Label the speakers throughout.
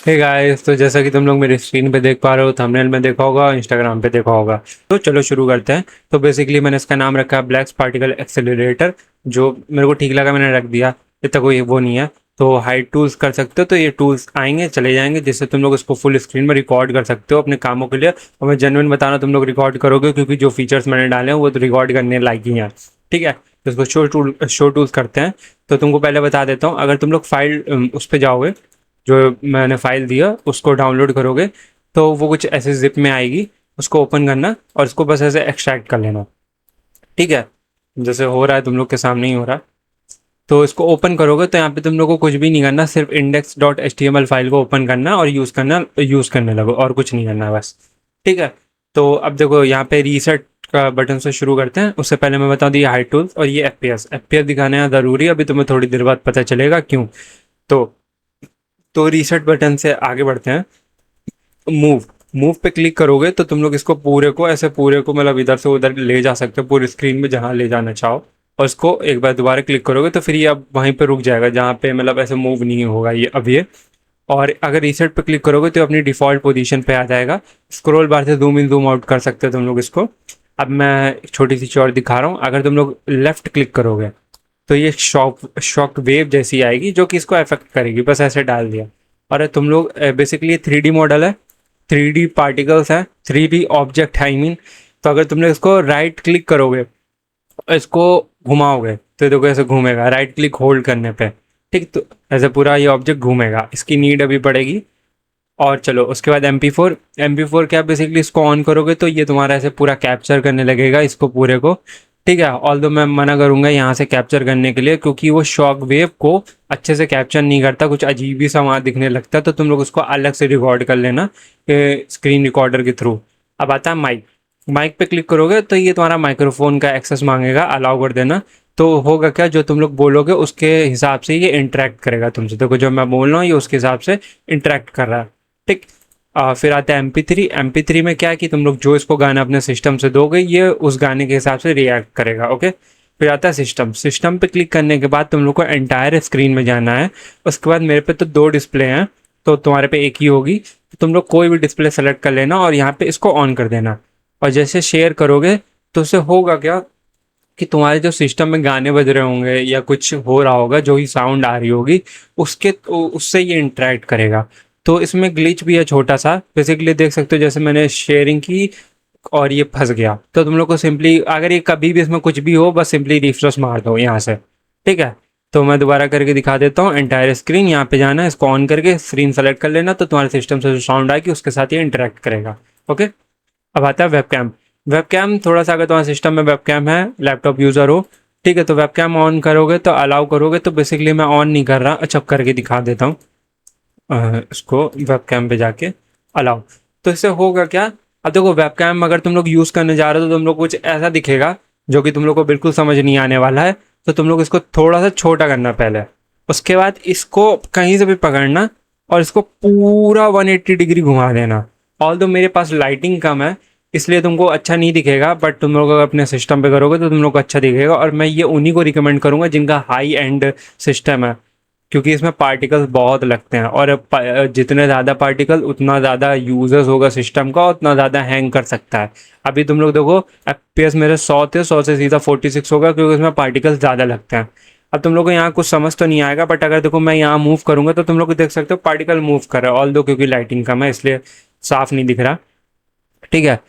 Speaker 1: Hey guys, तो जैसा कि तुम लोग मेरी स्क्रीन पे देख पा रहे हो, थंबनेल में देखा होगा, इंस्टाग्राम पे देखा होगा। तो चलो शुरू करते हैं। तो बेसिकली मैंने इसका नाम रखा है ब्लैक पार्टिकल एक्सेलरेटर। जो मेरे को ठीक लगा मैंने रख दिया। इतना कोई वो नहीं है। तो हाइड टूल्स कर सकते हो, तो ये टूल्स आएंगे चले जाएंगे, जिससे तुम लोग इसको फुल स्क्रीन में रिकॉर्ड कर सकते हो अपने कामों के लिए। और मैं जेन्युइन बता रहा हूँ, तुम लोग रिकॉर्ड करोगे, क्योंकि जो फीचर्स मैंने डाले हैं वो तो रिकॉर्ड करने लायक ही हैं। ठीक है, तो इसको शो टूल्स करते हैं। तो तुमको पहले बता देता हूँ, अगर तुम लोग फाइल उस पर जाओगे, जो मैंने फाइल दिया उसको डाउनलोड करोगे, तो वो कुछ ऐसे जिप में आएगी। उसको ओपन करना और इसको बस ऐसे एक्सट्रैक्ट कर लेना। ठीक है, जैसे हो रहा है तुम लोग के सामने ही हो रहा है। तो इसको ओपन करोगे तो यहाँ पे तुम लोग को कुछ भी नहीं करना, सिर्फ index.html फाइल को ओपन करना और यूज़ करने लगो, और कुछ नहीं करना बस। ठीक है, तो अब देखो यहाँ पे रीसेट का बटन से शुरू करते हैं। उससे पहले मैं बता दूँ, ये हाइड टूल्स और ये एफ दिखाना ज़रूरी है, अभी तुम्हें थोड़ी देर बाद पता चलेगा क्यों। तो रीसेट बटन से आगे बढ़ते हैं। मूव मूव पे क्लिक करोगे तो तुम लोग इसको पूरे को मतलब इधर से उधर ले जा सकते हो, पूरी स्क्रीन में जहाँ ले जाना चाहो। और इसको एक बार दोबारा क्लिक करोगे तो फिर ये अब वहीं पे रुक जाएगा, जहाँ पे मतलब ऐसे मूव नहीं होगा ये अब ये। और अगर रीसेट पे क्लिक करोगे तो अपनी डिफ़ॉल्ट पोजीशन पे आ जाएगा। स्क्रॉल बार से जूम इन जूम आउट कर सकते हो तुम लोग इसको। अब मैं एक छोटी सी चीज़ और दिखा रहा हूँ। अगर तुम लोग लेफ्ट क्लिक करोगे तो ये शॉक वेव जैसी आएगी, जो कि इसको अफेक्ट करेगी। बस ऐसे डाल दिया। और तुम लोग बेसिकली 3D मॉडल है, 3D पार्टिकल्स है, 3D ऑब्जेक्ट है आई मीन। तो अगर तुमने इसको राइट क्लिक करोगे, इसको घुमाओगे तो देखो ऐसे घूमेगा राइट क्लिक होल्ड करने पे। ठीक, तो ऐसे पूरा ये ऑब्जेक्ट घूमेगा। इसकी नीड अभी पड़ेगी। और चलो उसके बाद एम पी फोर क्या, बेसिकली इसको ऑन करोगे तो ये तुम्हारा ऐसे पूरा कैप्चर करने लगेगा इसको पूरे को। ठीक है, ऑल दो मैं मना करूंगा यहाँ से कैप्चर करने के लिए, क्योंकि वो शॉक वेव को अच्छे से कैप्चर नहीं करता, कुछ अजीब ही सा वहाँ दिखने लगता है। तो तुम लोग उसको अलग से रिकॉर्ड कर लेना स्क्रीन रिकॉर्डर के थ्रू। अब आता है माइक। माइक पे क्लिक करोगे तो ये तुम्हारा माइक्रोफोन का एक्सेस मांगेगा, अलाउ कर देना। तो होगा क्या, जो तुम लोग बोलोगे उसके हिसाब से ये इंटरेक्ट करेगा तुमसे। देखो जो मैं बोल रहा हूँ ये उसके हिसाब से इंटरेक्ट कर रहा है। ठीक। फिर आता है एम पी थ्री में क्या है कि तुम लोग जो इसको गाना अपने सिस्टम से दोगे, ये उस गाने के हिसाब से रिएक्ट करेगा। ओके, फिर आता है सिस्टम पे क्लिक करने के बाद तुम लोग को एंटायर स्क्रीन में जाना है। उसके बाद मेरे पे तो 2 डिस्प्ले हैं, तो तुम्हारे पे एक ही होगी। तो तुम लोग कोई भी डिस्प्ले सेलेक्ट कर लेना और यहाँ पे इसको ऑन कर देना। और जैसे शेयर करोगे तो उससे होगा क्या कि तुम्हारे जो सिस्टम में गाने बज रहे होंगे या कुछ हो रहा होगा, जो ही साउंड आ रही होगी उसके उससे ये इंटरेक्ट करेगा। तो इसमें ग्लिच भी है छोटा सा, बेसिकली देख सकते हो। जैसे मैंने शेयरिंग की और ये फंस गया, तो तुम लोग को सिंपली, अगर ये कभी भी इसमें कुछ भी हो, बस सिंपली रिफ्रेश मार दो यहाँ से। ठीक है, तो मैं दोबारा करके दिखा देता हूँ। एंटायर स्क्रीन यहाँ पे जाना है, इसको ऑन करके स्क्रीन सेलेक्ट कर लेना, तो तुम्हारे सिस्टम से जो साउंड आएगी उसके साथ ये इंटरेक्ट करेगा। ओके, अब आता है वेबकैम। वेबकैम थोड़ा सा, अगर तुम्हारे सिस्टम में वेबकैम है, लैपटॉप यूज़र हो, ठीक है, तो वेबकैम ऑन करोगे तो अलाउ करोगे। तो बेसिकली मैं ऑन नहीं कर रहा, अच्छा करके दिखा देता हूँ। इसको वेबकैम पे जाके अलाउ। तो इससे होगा क्या, अब देखो वेबकैम अगर तुम लोग यूज़ करने जा रहे हो तो तुम लोग कुछ ऐसा दिखेगा जो कि तुम लोग को बिल्कुल समझ नहीं आने वाला है। तो तुम लोग इसको थोड़ा सा छोटा करना पहले। उसके बाद इसको कहीं से भी पकड़ना और इसको पूरा 180 डिग्री घुमा देना। ऑल दो मेरे पास लाइटिंग कम है, इसलिए तुमको अच्छा नहीं दिखेगा, बट तुम लोग अगर अपने सिस्टम पे करोगे तो तुम लोग को अच्छा दिखेगा। और मैं ये उन्हीं को रिकमेंड करूंगा जिनका हाई एंड सिस्टम है, क्योंकि इसमें पार्टिकल्स बहुत लगते हैं। और जितने ज़्यादा पार्टिकल उतना ज़्यादा यूजर्स होगा सिस्टम का, उतना ज़्यादा हैंग कर सकता है। अभी तुम लोग देखो, एफ मेरे 100 थे, 100 से सीधा 46 होगा, क्योंकि इसमें पार्टिकल्स ज़्यादा लगते हैं। अब तुम लोग को यहाँ कुछ समझ तो नहीं आएगा, बट अगर देखो मैं यहाँ मूव करूंगा तो तुम लोग देख सकते हो पार्टिकल मूव कर रहा है, ऑल दो क्योंकि लाइटिंग कम है इसलिए साफ नहीं दिख रहा। ठीक है,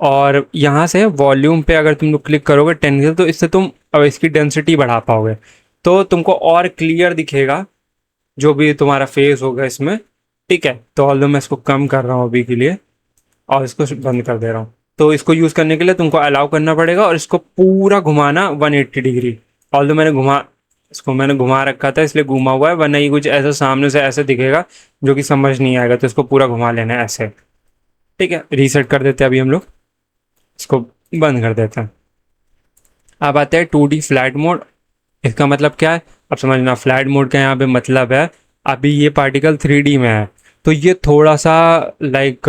Speaker 1: और यहाँ से वॉल्यूम पे अगर तुम लोग क्लिक करोगे 10 से, तो इससे तुम अब इसकी डेंसिटी बढ़ा पाओगे, तो तुमको और क्लियर दिखेगा जो भी तुम्हारा फेस होगा इसमें। ठीक है, तो ऑल्दो मैं इसको कम कर रहा हूँ अभी के लिए और इसको बंद कर दे रहा हूँ। तो इसको यूज़ करने के लिए तुमको अलाउ करना पड़ेगा और इसको पूरा घुमाना 180 डिग्री। ऑल्दो मैंने घुमा रखा था इसलिए घुमा हुआ है, वरना ये कुछ ऐसा सामने से ऐसे दिखेगा जो कि समझ नहीं आएगा। तो इसको पूरा घुमा लेना है ऐसे। ठीक है, रीसेट कर देते हैं अभी हम लोग, इसको बंद कर देते हैं। अब आते हैं 2D फ्लैट मोड। इसका मतलब क्या है, अब समझना। फ्लैट मोड का यहाँ पे मतलब है, अभी ये पार्टिकल 3D में है, तो ये थोड़ा सा लाइक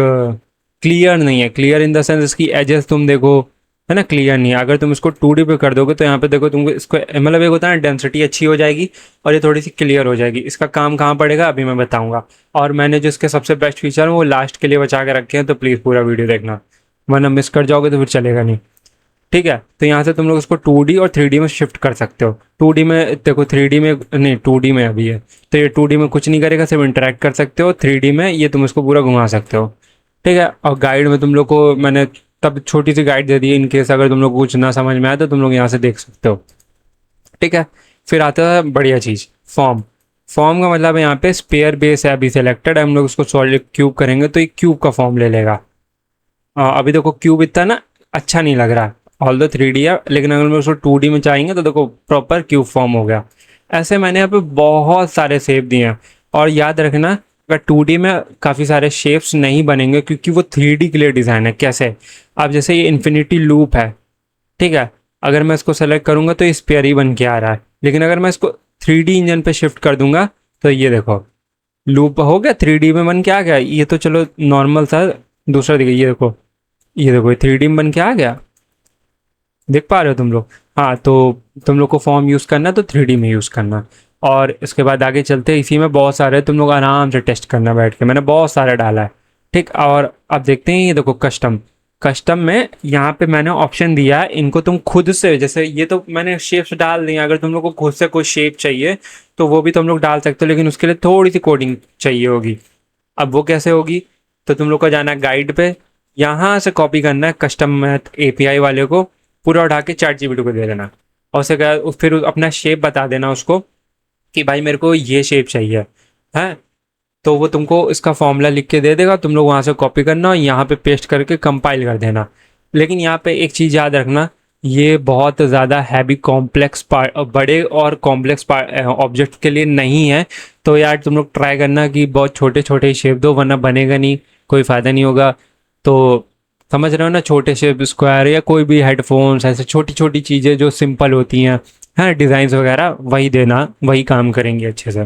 Speaker 1: क्लियर नहीं है। क्लियर इन द सेंस इसकी एजेस तुम देखो, है ना, क्लियर नहीं है। अगर तुम इसको 2D पे कर दोगे तो यहाँ पे देखो तुमको इसको मतलब एक होता है ना, डेंसिटी अच्छी हो जाएगी और ये थोड़ी सी क्लियर हो जाएगी। इसका काम कहाँ पड़ेगा अभी मैं बताऊंगा। और मैंने जो इसके सबसे बेस्ट फीचर है वो लास्ट के लिए बचा के रखे हैं, तो प्लीज़ पूरा वीडियो देखना, वरना मिस कर जाओगे तो फिर चलेगा नहीं। ठीक है, तो यहाँ से तुम लोग इसको 2D और 3D में शिफ्ट कर सकते हो। 2D में देखो, 3D में नहीं, 2D में अभी है तो ये 2D में कुछ नहीं करेगा, सिर्फ इंटरेक्ट कर सकते हो। 3D में ये तुम इसको पूरा घुमा सकते हो। ठीक है, और गाइड में तुम लोग को मैंने तब छोटी सी गाइड दे दी है, इन केस अगर तुम लोग को कुछ ना समझ में आए तो तुम लोग यहाँ से देख सकते हो। ठीक है, फिर आता है बढ़िया चीज़, फॉर्म। फॉर्म का मतलब है यहाँ पे स्पेयर बेस है अभी सेलेक्टेड है, हम लोग उसको सॉलिड क्यूब करेंगे तो ये क्यूब का फॉर्म ले लेगा। अभी देखो क्यूब इतना ना अच्छा नहीं लग रहा, ऑल दो 3D है, लेकिन अगर हम उसको 2D में चाहेंगे तो देखो प्रॉपर क्यूब फॉर्म हो गया। ऐसे मैंने यहाँ पे बहुत सारे शेप दिए हैं। और याद रखना, अगर 2D में काफ़ी सारे शेप्स नहीं बनेंगे क्योंकि वो 3D के लिए डिज़ाइन है। कैसे, अब जैसे ये इन्फिनिटी लूप है, ठीक है, अगर मैं इसको सेलेक्ट करूँगा तो ये स्पेयर ही बन के आ रहा है, लेकिन अगर मैं इसको 3D इंजन पे शिफ्ट कर दूंगा तो ये देखो लूप हो गया, 3D में बन के आ गया। ये तो चलो नॉर्मल सा दूसरा दिखा, ये देखो, ये देखो ये 3D में बन के आ गया, देख पा रहे हो तुम लोग। हाँ, तो तुम लोग को फॉर्म यूज़ करना है तो 3D में यूज़ करना। और इसके बाद आगे चलते हैं, इसी में बहुत सारे तुम लोग आराम से टेस्ट करना बैठ के, मैंने बहुत सारे डाला है। ठीक, और अब देखते हैं, ये देखो कस्टम। कस्टम में यहाँ पे मैंने ऑप्शन दिया है, इनको तुम खुद से, जैसे ये तो मैंने शेप्स डाल दी, अगर तुम लोग को खुद से कोई शेप चाहिए तो वो भी तुम लोग डाल सकते हो, लेकिन उसके लिए थोड़ी सी कोडिंग चाहिए होगी। अब वो कैसे होगी, तो तुम लोग को जाना है गाइड पे, यहाँ से कॉपी करना है कस्टम मैथ एपीआई वाले को, पूरा उठा के ChatGPT को दे देना। और उससे क्या, फिर अपना शेप बता देना उसको कि भाई मेरे को ये शेप चाहिए है, तो वो तुमको इसका फॉर्मूला लिख के दे देगा, तुम लोग वहाँ से कॉपी करना और यहाँ पे पेस्ट करके कंपाइल कर देना। लेकिन यहाँ पे एक चीज़ याद रखना, ये बहुत ज़्यादा हैवी कॉम्प्लेक्स बड़े और कॉम्प्लेक्स ऑब्जेक्ट के लिए नहीं है। तो यार तुम लोग ट्राई करना कि बहुत छोटे छोटे शेप दो, वरना बनेगा नहीं, कोई फ़ायदा नहीं होगा। तो समझ रहे हो ना, छोटे शेप, स्क्वायर या कोई भी हेडफोन्स, ऐसे छोटी छोटी चीज़ें जो सिंपल होती हैं, हाँ डिज़ाइंस वगैरह, वही देना, वही काम करेंगे अच्छे से।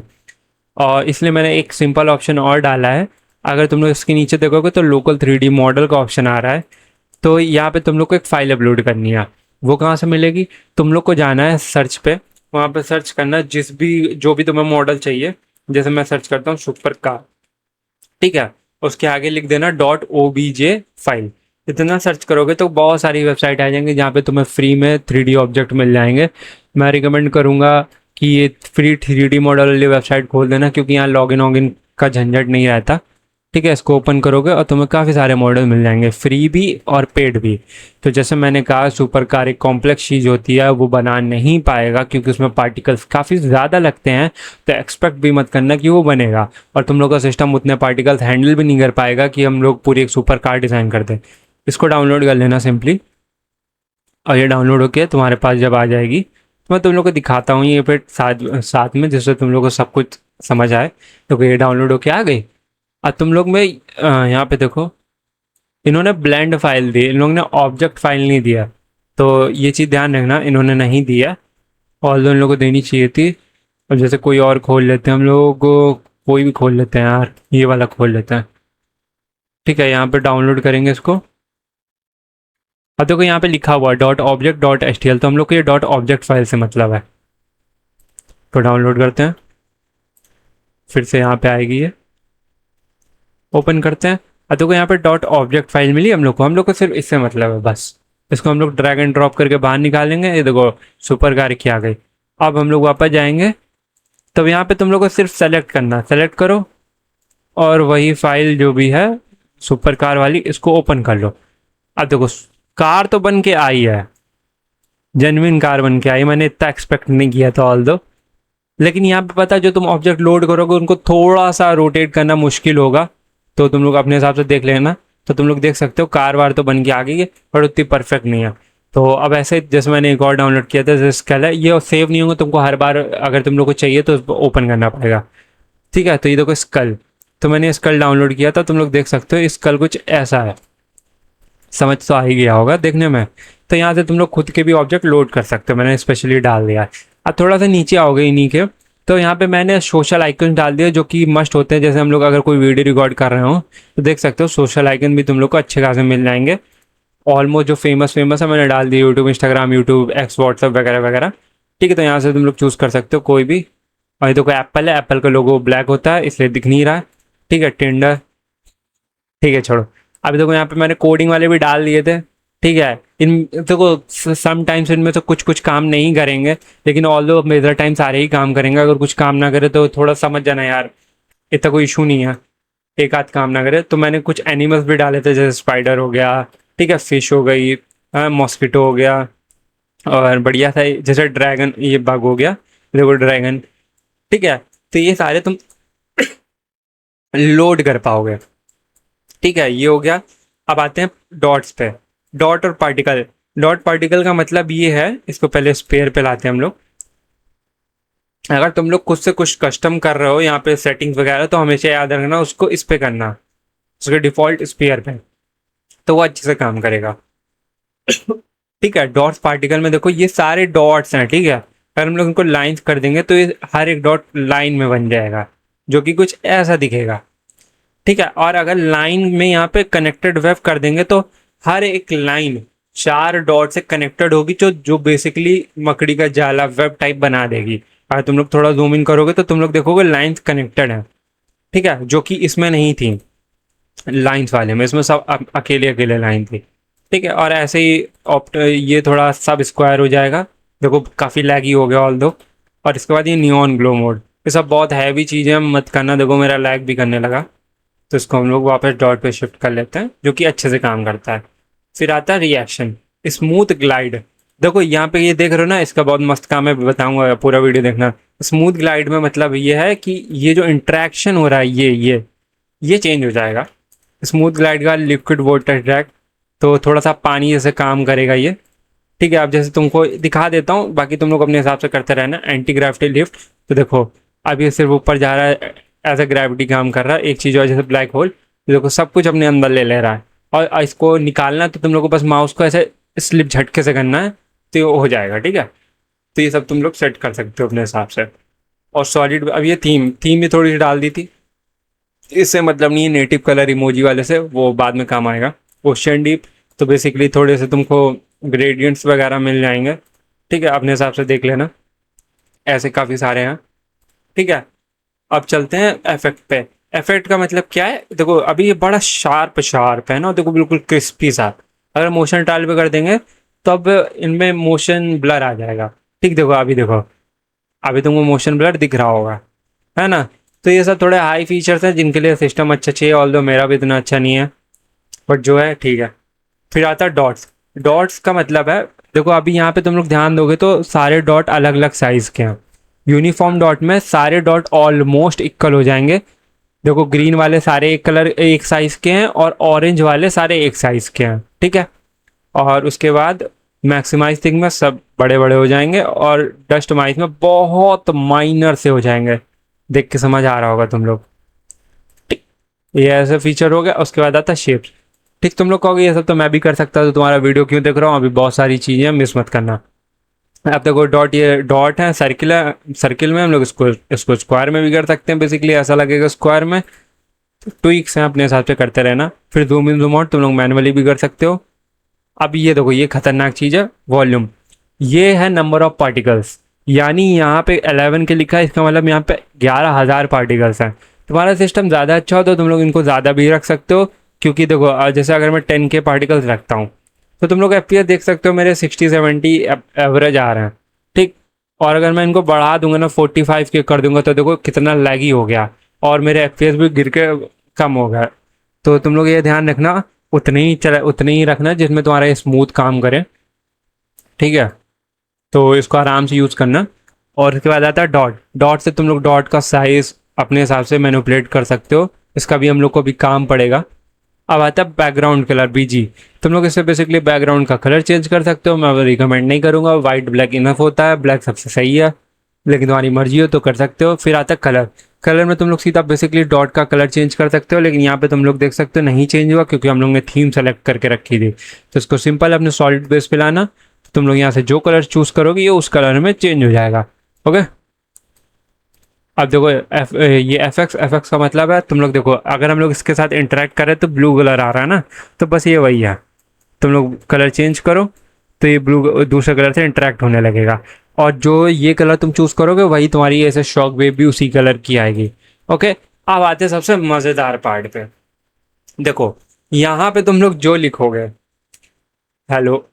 Speaker 1: और इसलिए मैंने एक सिंपल ऑप्शन और डाला है। अगर तुम लोग इसके नीचे देखोगे तो लोकल 3D मॉडल का ऑप्शन आ रहा है, तो यहाँ पे तुम लोग को एक फ़ाइल अपलोड करनी है। वो कहाँ से मिलेगी, तुम लोग को जाना है सर्च पे, वहाँ पे सर्च करना जिस भी जो भी तुम्हें मॉडल चाहिए। जैसे मैं सर्च करता हूँ सुपर कार, ठीक है, उसके आगे लिख देना .obj फाइल। इतना सर्च करोगे तो बहुत सारी वेबसाइट आ जाएंगी जहाँ पे तुम्हें फ्री में 3D ऑब्जेक्ट मिल जाएंगे। मैं रिकमेंड करूँगा कि ये फ्री 3D मॉडल वाली वेबसाइट खोल देना, क्योंकि यहाँ लॉगिन वॉगिन का झंझट नहीं रहता। ठीक है, इसको ओपन करोगे और तुम्हें काफ़ी सारे मॉडल मिल जाएंगे, फ्री भी और पेड भी। तो जैसे मैंने कहा, सुपर कार एक कॉम्प्लेक्स चीज़ होती है, वो बना नहीं पाएगा क्योंकि उसमें पार्टिकल्स काफ़ी ज़्यादा लगते हैं। तो एक्सपेक्ट भी मत करना कि वो बनेगा, और तुम लोग का सिस्टम उतने पार्टिकल्स हैंडल भी नहीं कर पाएगा कि हम लोग पूरी एक सुपर कार डिज़ाइन कर दें। इसको डाउनलोड कर लेना सिंपली, और ये डाउनलोड होके तुम्हारे पास जब आ जाएगी तो मैं तुम लोग को दिखाता हूँ ये फिर साथ साथ में, जिससे तुम लोग को सब कुछ समझ आए। तो ये डाउनलोड होके आ गई। अब तुम लोग में यहाँ पे देखो, इन्होंने ब्लेंड फाइल दी, इन लोगों ने ऑब्जेक्ट फाइल नहीं दिया। तो ये चीज़ ध्यान रखना, इन्होंने नहीं दिया, और इन लोगों को देनी चाहिए थी। और जैसे कोई और खोल लेते हैं हम लोग, कोई भी खोल लेते हैं यार, ये वाला खोल लेते हैं। ठीक है, यहाँ पे डाउनलोड करेंगे इसको। अब देखो यहाँ पे लिखा हुआ .object.html, तो हम लोग को ये .object फाइल से मतलब है। तो डाउनलोड करते हैं, फिर से यहाँ पे आएगी ये, ओपन करते हैं। अब देखो यहाँ पे .object फाइल मिली हम लोग को सिर्फ इससे मतलब है बस। इसको हम लोग ड्रैग एंड ड्रॉप करके बाहर निकालेंगे, ये देखो सुपर कार की आ गई। अब हम लोग वापस जाएंगे, तब यहाँ पे तुम लोग को सिर्फ सेलेक्ट करना, सेलेक्ट करो और वही फाइल जो भी है सुपर कार वाली, इसको ओपन कर लो। अब देखो कार तो बन के आई है, जेन्युइन कार बन के आई, मैंने इतना एक्सपेक्ट नहीं किया था ऑल दो। लेकिन यहाँ पे पता है, जो तुम ऑब्जेक्ट लोड करोगे उनको थोड़ा सा रोटेट करना मुश्किल होगा, तो तुम लोग अपने हिसाब से देख लेना। तो तुम लोग देख सकते हो कार वार तो बन के आ गई है, पर उतनी परफेक्ट नहीं है। तो अब ऐसे जैसे मैंने एक और डाउनलोड किया था, जैसे स्केल है, ये सेव नहीं होंगे तुमको, हर बार अगर तुम लोग को चाहिए तो ओपन करना पड़ेगा। ठीक है, तो ये देखो स्कल, तो मैंने स्कल डाउनलोड किया था, तुम लोग देख सकते हो स्कल कुछ ऐसा है, समझ तो आ ही गया होगा देखने में। तो यहाँ से तुम लोग खुद के भी ऑब्जेक्ट लोड कर सकते हो, मैंने स्पेशली डाल दिया है। अब थोड़ा सा नीचे आओगे इन्हीं के, तो यहाँ पे मैंने सोशल आइकन डाल दिया जो कि मस्ट होते हैं। जैसे हम लोग अगर कोई वीडियो रिकॉर्ड कर रहे हो तो देख सकते हो सोशल आइकन भी तुम लोग को अच्छे खासे मिल जाएंगे। ऑलमोस्ट जो फेमस फेमस है मैंने डाल दी, YouTube, Instagram, YouTube, X, WhatsApp वगैरह वगैरह। ठीक है, तो यहाँ से तुम लोग चूज़ कर सकते हो कोई भी। और ये देखो एप्पल है, एप्पल का लोगो ब्लैक होता है इसलिए दिख नहीं रहा है। ठीक है, टिंडर, ठीक है छोड़ो। अभी देखो यहाँ पे मैंने कोडिंग वाले भी डाल दिए थे। ठीक है, इन देखो समटाइम्स इनमें तो कुछ कुछ काम नहीं करेंगे, लेकिन ऑल दो मेजर टाइम सारे ही काम करेंगे। अगर कुछ काम ना करे तो थोड़ा समझ जाना यार, इतना कोई इशू नहीं है। एक आध काम ना करे तो मैंने कुछ एनिमल्स भी डाले थे, जैसे स्पाइडर हो गया, ठीक है, फिश हो गई, मॉस्किटो हो गया, और बढ़िया था जैसे ड्रैगन, ये बग हो गया, देखो ड्रैगन। ठीक है, तो ये सारे तुम लोड कर पाओगे। ठीक है, ये हो गया। अब आते हैं डॉट्स पे। डॉट और पार्टिकल। डॉट पार्टिकल का मतलब ये है, इसको पहले स्पेयर पे लाते हैं हम लोग। अगर तुम लोग खुद से कुछ कस्टम कर रहे हो यहाँ पे सेटिंग्स वगैरह, तो हमेशा याद रखना उसको इस पे करना, उसके डिफॉल्ट स्पेयर पे, तो वो अच्छे से काम करेगा। ठीक है, डॉट्स पार्टिकल में देखो ये सारे डॉट्स हैं। ठीक है, अगर हम लोग इनको लाइंस कर देंगे तो ये हर एक डॉट लाइन में बन जाएगा, जो कि कुछ ऐसा दिखेगा। ठीक है, और अगर लाइन में यहाँ पे कनेक्टेड वेब कर देंगे तो हर एक लाइन 4 डॉट से कनेक्टेड होगी, जो जो बेसिकली मकड़ी का जाला वेब टाइप बना देगी। अगर तुम लोग थोड़ा जूम इन करोगे तो तुम लोग देखोगे लाइंस कनेक्टेड है। ठीक है, जो कि इसमें नहीं थी, लाइंस वाले में, इसमें सब अकेले अकेले लाइन थी। ठीक है, और ऐसे ही ये थोड़ा सब स्क्वायर हो जाएगा। देखो काफ़ी लैगी हो गया ऑल दो। और इसके बाद ये नियॉन ग्लो मोड, ये सब बहुत हैवी चीज़ें मत करना। देखो मेरा लैग भी करने लगा, तो इसको हम लोग वापस डॉट पे शिफ्ट कर लेते हैं, जो कि अच्छे से काम करता है। फिर आता है रिएक्शन, स्मूथ ग्लाइड। देखो यहाँ पे ये देख रहे हो ना, इसका बहुत मस्त काम है, बताऊंगा, पूरा वीडियो देखना। स्मूथ ग्लाइड में मतलब ये है कि ये जो इंट्रैक्शन हो रहा है ये चेंज हो जाएगा। स्मूथ ग्लाइड का लिक्विड वाटर ट्रैक, तो थोड़ा सा पानी जैसे काम करेगा ये। ठीक है, अब जैसे तुमको दिखा देता हूँ, बाकी तुम लोग अपने हिसाब से करते रहना। एंटी ग्रेविटी लिफ्ट, तो देखो अब ये सिर्फ ऊपर जा रहा है, एज ए ग्रेविटी काम कर रहा है। एक चीज़ और जैसे ब्लैक होल, तो देखो सब कुछ अपने अंदर ले ले रहा है। और इसको निकालना तो तुम लोग को बस माउस को ऐसे स्लिप झटके से करना है, तो ये हो जाएगा। ठीक है, तो ये सब तुम लोग सेट कर सकते हो अपने हिसाब से। और सॉलिड, अब ये थीम थीम भी थोड़ी सी डाल दी थी, इससे मतलब नहीं है, नेटिव कलर इमोजी वाले से, वो बाद में काम आएगा। ओशन डीप, तो बेसिकली थोड़े से तुमको ग्रेडियंट्स वगैरह मिल जाएंगे। ठीक है, अपने हिसाब से देख लेना, ऐसे काफ़ी सारे हैं। ठीक है, अब चलते हैं इफेक्ट पे। इफेक्ट का मतलब क्या है, देखो अभी ये बड़ा शार्प शार्प है ना, देखो बिल्कुल क्रिस्पी सा। अगर मोशन टाइल पे कर देंगे तो अब इनमें मोशन ब्लर आ जाएगा। ठीक, देखो अभी देखो, अभी तुमको मोशन ब्लर दिख रहा होगा, है ना। तो ये सब थोड़े हाई फीचर्स हैं जिनके लिए सिस्टम अच्छा चाहिए, ऑल दो मेरा भी इतना अच्छा नहीं है, बट जो है ठीक है। फिर आता है डॉट्स। डॉट्स का मतलब है, देखो अभी यहाँ पे तुम लोग ध्यान दोगे तो सारे डॉट अलग अलग साइज़ के हैं। यूनिफॉर्म डॉट में सारे डॉट ऑलमोस्ट इक्वल हो जाएंगे। देखो ग्रीन वाले सारे एक कलर एक साइज़ के हैं, और ऑरेंज वाले सारे एक साइज़ के हैं। ठीक है, और उसके बाद मैक्सिमाइज थिंग में सब बड़े बड़े हो जाएंगे, और डस्ट माइज में बहुत माइनर से हो जाएंगे। देख के समझ आ रहा होगा तुम लोग। ठीक, ये ऐसा फीचर हो गया। उसके बाद आता है शेप्स। ठीक, तुम लोग कहोगे ये सब तो मैं भी कर सकता, तो तुम्हारा वीडियो क्यों देख रहा हूँ, अभी बहुत सारी चीज़ें मिस मत करना। अब देखो डॉट, ये डॉट है, सर्किल है, सर्किल में हम लोग इसको स्क्वायर में भी कर सकते हैं, बेसिकली ऐसा लगेगा स्क्वायर में। ट्विक्स हैं, अपने हिसाब से करते रहना। फिर जूम इन जूम आउट तुम लोग मैनुअली भी कर सकते हो। अब ये देखो, ये खतरनाक चीज़ है, वॉल्यूम। ये है नंबर ऑफ पार्टिकल्स, यानी यहाँ पे 11 के लिखा है, इसका मतलब यहाँ पे 11,000 पार्टिकल्स हैं। तुम्हारा सिस्टम ज़्यादा अच्छा हो तो तुम लोग इनको ज़्यादा भी रख सकते हो, क्योंकि देखो जैसे अगर मैं 10K पार्टिकल्स रखता हूँ, तो तुम लोग FPS देख सकते हो मेरे 60-70 एवरेज आ रहे हैं। ठीक, और अगर मैं इनको बढ़ा दूंगा ना, 45K कर दूंगा, तो देखो कितना लैगी हो गया, और मेरे FPS भी गिर के कम हो गया। तो तुम लोग ये ध्यान रखना, उतने ही रखना जिसमें तुम्हारा ये स्मूथ काम करे। ठीक है, तो इसको आराम से यूज़ करना। और उसके बाद आता है डॉट। डॉट से तुम लोग डॉट का साइज़ अपने हिसाब से मैनिपुलेट कर सकते हो, इसका भी हम लोग को भी काम पड़ेगा। अब आता है बैकग्राउंड कलर, BG। तुम लोग इससे बेसिकली बैकग्राउंड का कलर चेंज कर सकते हो, मैं रिकमेंड नहीं करूँगा, वाइट ब्लैक इनफ होता है, ब्लैक सबसे सही है, लेकिन तुम्हारी मर्जी हो तो कर सकते हो। फिर आता है कलर। कलर में तुम लोग सीधा बेसिकली डॉट का कलर चेंज कर सकते हो, लेकिन यहाँ पे तुम लोग देख सकते हो नहीं चेंज हुआ, क्योंकि हम लोग ने थीम सेलेक्ट करके रखी थी। तो इसको सिंपल अपने सॉलिड बेस पे लाना, तो तुम लोग यहाँ से जो कलर चूज़ करोगे ये उस कलर में चेंज हो जाएगा। ओके, अब देखो ये एफ एक्स का मतलब है, तुम लोग देखो अगर हम लोग इसके साथ इंटरेक्ट करें तो ब्लू कलर आ रहा है ना, तो बस ये वही है। तुम लोग कलर चेंज करो तो ये ब्लू दूसरे कलर से इंटरेक्ट होने लगेगा, और जो ये कलर तुम चूज करोगे वही तुम्हारी ऐसे शॉक वेव भी उसी कलर की आएगी। ओके, अब आते हैं सबसे मजेदार पार्ट पे। देखो यहाँ पे तुम लोग जो लिखोगे हेलो,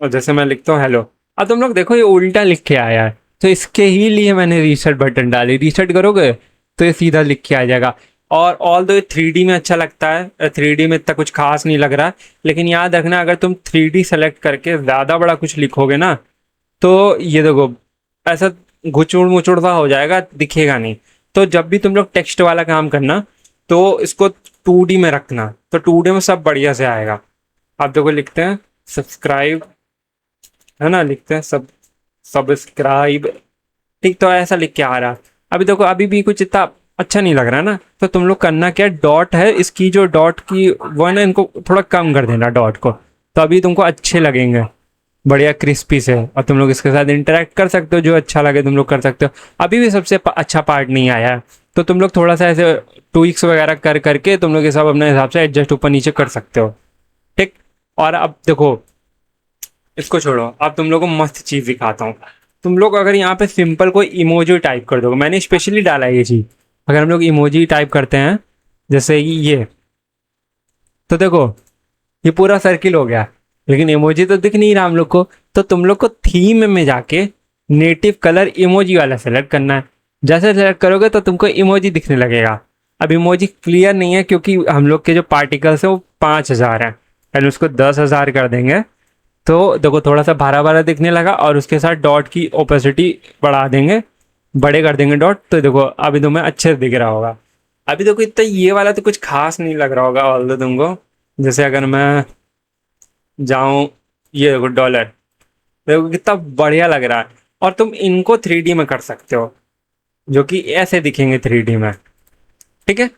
Speaker 1: और जैसे मैं लिखता हूँ हेलो, अब तुम लोग देखो ये उल्टा लिख के आया है, तो इसके ही लिए मैंने रीसेट बटन डाली। रीसेट करोगे तो ये सीधा लिख के आ जाएगा। और ऑल दो 3D में अच्छा लगता है, 3D में इतना कुछ खास नहीं लग रहा, लेकिन याद रखना अगर तुम 3D सेलेक्ट करके ज़्यादा बड़ा कुछ लिखोगे ना, तो ये देखो ऐसा घुचुड़ मुचुड़ सा हो जाएगा, दिखेगा नहीं। तो जब भी तुम लोग टेक्स्ट वाला काम करना तो इसको 2D में रखना, तो 2D में सब बढ़िया से आएगा। आप देखो लिखते हैं सब्सक्राइब, है ना, लिखते हैं सब सब्सक्राइब, ठीक, तो ऐसा लिख के आ रहा। अभी देखो अभी भी कुछ इतना अच्छा नहीं लग रहा ना, तो तुम लोग करना क्या, डॉट है इसकी जो डॉट की वो है ना, इनको थोड़ा कम कर देना डॉट को, तो अभी तुमको अच्छे लगेंगे बढ़िया क्रिस्पी से, और तुम लोग इसके साथ इंटरेक्ट कर सकते हो, जो अच्छा लगे तुम लोग कर सकते हो। अभी भी सबसे अच्छा पार्ट नहीं आया है, तो तुम लोग थोड़ा सा ऐसे ट्विक्स वगैरह कर करके तुम लोग ये सब अपने हिसाब से एडजस्ट ऊपर नीचे कर सकते हो, ठीक। और अब देखो इसको छोड़ो, अब तुम लोग को मस्त चीज़ दिखाता हूँ। तुम लोग अगर यहाँ पे सिंपल कोई इमोजी टाइप कर दोगे, मैंने स्पेशली डाला है ये चीज़, अगर हम लोग इमोजी टाइप करते हैं जैसे कि ये, तो देखो ये पूरा सर्किल हो गया, लेकिन इमोजी तो दिख नहीं रहा हम लोग को। तो तुम लोग को थीम में जाके नेटिव कलर इमोजी वाला सेलेक्ट करना है। जैसे सेलेक्ट करोगे तो तुमको इमोजी दिखने लगेगा। अब इमोजी क्लियर नहीं है क्योंकि हम लोग के जो पार्टिकल्स हैं वो 5,000 हैं, एंड उसको 10,000 कर देंगे तो देखो थोड़ा सा भारा भारा दिखने लगा, और उसके साथ डॉट की ओपेसिटी बढ़ा देंगे, बड़े कर देंगे डॉट, तो देखो अभी तुम्हें अच्छे से दिख रहा होगा। अभी देखो इतना ये वाला तो कुछ खास नहीं लग रहा होगा ऑल तुमको। जैसे अगर मैं जाऊं, ये देखो डॉलर, देखो कितना बढ़िया लग रहा है। और तुम इनको 3D में कर सकते हो, जो कि ऐसे दिखेंगे 3D में, ठीक है।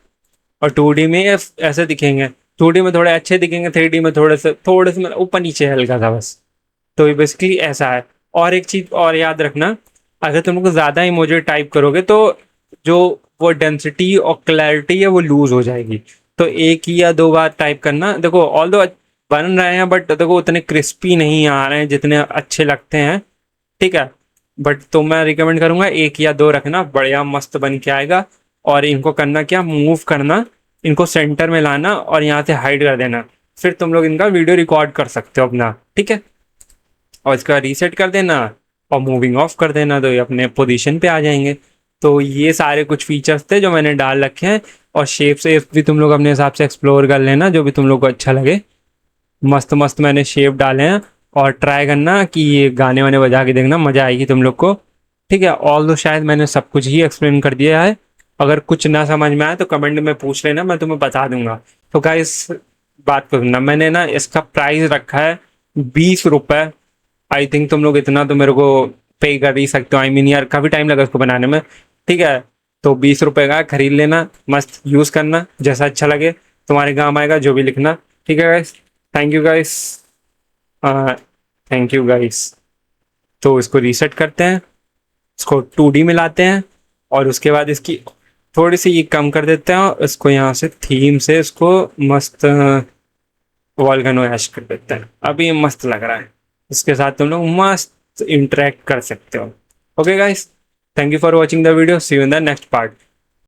Speaker 1: और 2D में ऐसे दिखेंगे, 2D में थोड़े अच्छे दिखेंगे, 3D में थोड़े से मतलब ऊपर नीचे हल्का सा बस। तो ये बेसिकली ऐसा है। और एक चीज़ और याद रखना, अगर तुम लोग ज़्यादा इमोजी टाइप करोगे तो जो वो डेंसिटी और क्लैरिटी है वो लूज हो जाएगी। तो एक ही या दो बार टाइप करना। देखो ऑल दो बन रहे हैं, बट देखो उतने क्रिस्पी नहीं आ रहे हैं जितने अच्छे लगते हैं, ठीक है। बट तो मैं रिकमेंड करूंगा एक या दो रखना, बढ़िया मस्त बन के आएगा। और इनको करना क्या, मूव करना, इनको सेंटर में लाना और यहाँ से हाइड कर देना, फिर तुम लोग इनका वीडियो रिकॉर्ड कर सकते हो अपना, ठीक है। और इसका रीसेट कर देना और मूविंग ऑफ कर देना, तो ये अपने पोजीशन पे आ जाएंगे। तो ये सारे कुछ फीचर्स थे जो मैंने डाल रखे हैं। और शेप भी तुम लोग अपने हिसाब से एक्सप्लोर कर लेना, जो भी तुम लोग को अच्छा लगे। मस्त मस्त मैंने शेप डाले हैं, और ट्राई करना कि ये गाने वाने बजा के देखना, मज़ा आएगी तुम लोग को, ठीक है। ऑल दो शायद मैंने सब कुछ ही एक्सप्लेन कर दिया है। अगर कुछ ना समझ में आए तो कमेंट में पूछ लेना, मैं तुम्हें बता दूंगा। तो गाइस बात को सुनना, मैंने ना इसका प्राइस रखा है 20 रुपये। आई थिंक तुम लोग इतना तो मेरे को पे कर ही सकते हो, आई मीन यार काफ़ी टाइम लगा इसको बनाने में, ठीक है। तो 20 रुपये का खरीद लेना, मस्त यूज़ करना, जैसा अच्छा लगे तुम्हारे काम आएगा जो भी लिखना, ठीक है guys. Thank you guys, thank you guys. तो इसको रीसेट करते हैं, इसको 2D में लाते हैं, और उसके बाद इसकी थोड़ी सी ये कम कर देते हैं, और इसको यहाँ से थीम से इसको मस्त वॉल्केनो ऐश कर देते हैं। अभी ये मस्त लग रहा है, इसके साथ तुम लोग मस्त इंटरेक्ट कर सकते हो। Okay guys, thank you for watching the video, see you in the next part.